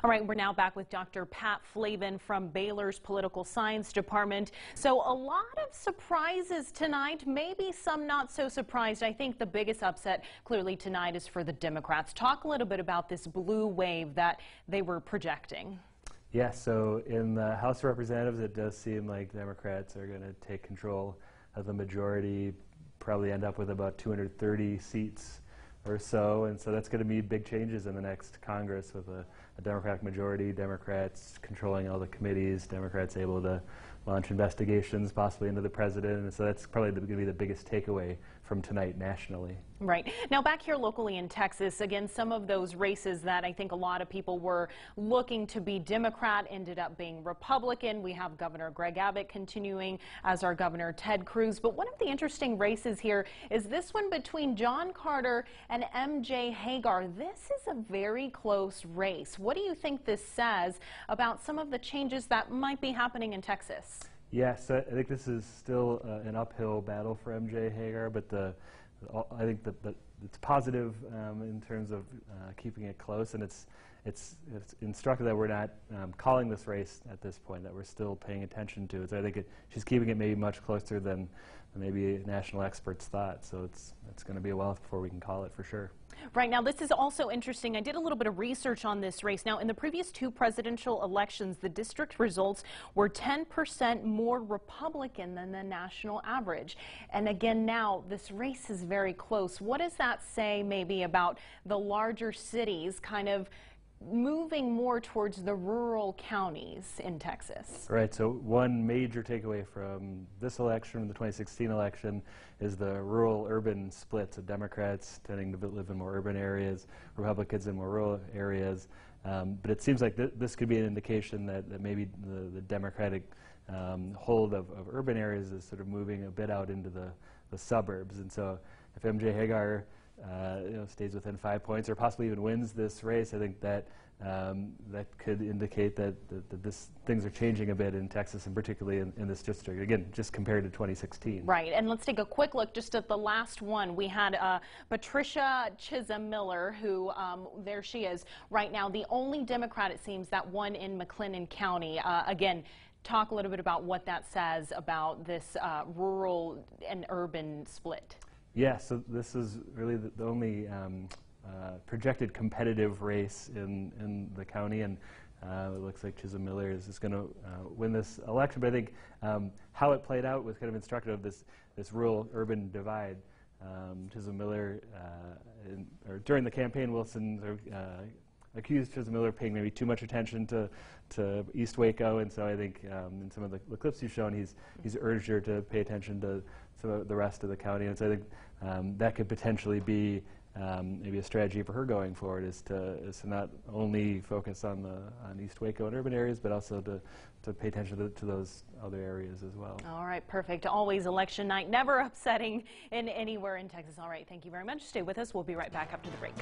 All right, we're now back with Dr. Pat Flavin from Baylor's Political Science Department. So a lot of surprises tonight, maybe some not so surprised. I think the biggest upset clearly tonight is for the Democrats. Talk a little bit about this blue wave that they were projecting. Yeah, so in the House of Representatives, it does seem like Democrats are going to take control of the majority, probably end up with about 230 seats or so, and so that's going to mean big changes in the next Congress with a Democratic majority, Democrats controlling all the committees, Democrats able to launch investigations possibly into the president, and so that's probably going to be the biggest takeaway from tonight nationally. Right. Now back here locally in Texas, again, some of those races that I think a lot of people were looking to be Democrat ended up being Republican. We have Governor Greg Abbott continuing as our Governor Ted Cruz. But one of the interesting races here is this one between John Carter and MJ Hagar. This is a very close race. What do you think this says about some of the changes that might be happening in Texas? Yes, I think this is still an uphill battle for MJ Hagar, but I think that it's positive in terms of keeping it close, and it's instructive that we're not calling this race at this point, that we're still paying attention to it. So I think she's keeping it maybe much closer than maybe national experts thought. So it's going to be a while before we can call it for sure. Right. Now, this is also interesting. I did a little bit of research on this race. Now, in the previous two presidential elections, the district results were 10% more Republican than the national average. And again, now this race is very close. What does that say maybe about the larger cities kind of moving more towards the rural counties in Texas? Right, so one major takeaway from this election, the 2016 election, is the rural-urban split. So Democrats tending to live in more urban areas, Republicans in more rural areas. But it seems like this could be an indication that maybe the Democratic hold of urban areas is sort of moving a bit out into the suburbs. And so if MJ Hagar stays within 5 points or possibly even wins this race, I think that that could indicate that things are changing a bit in Texas, and particularly in this district, again, just compared to 2016. Right, and let's take a quick look just at the last one. We had Patricia Chisholm Miller, who, there she is right now, the only Democrat, it seems, that won in McLennan County. Again, talk a little bit about what that says about this rural and urban split. Yeah, so this is really the only projected competitive race in the county, and it looks like Chisholm Miller is just going to win this election. But I think how it played out was kind of instructive of this rural-urban divide. Chisholm Miller, during the campaign, Wilson accused Chisholm Miller of paying maybe too much attention to East Waco, and so I think in some of the clips he's shown, he's urged her to pay attention to some of the rest of the county, and so I think that could potentially be maybe a strategy for her going forward, is to not only focus on East Waco and urban areas, but also to pay attention to those other areas as well. All right, perfect. Always election night, never upsetting in anywhere in Texas. All right, thank you very much. Stay with us. We'll be right back after the break.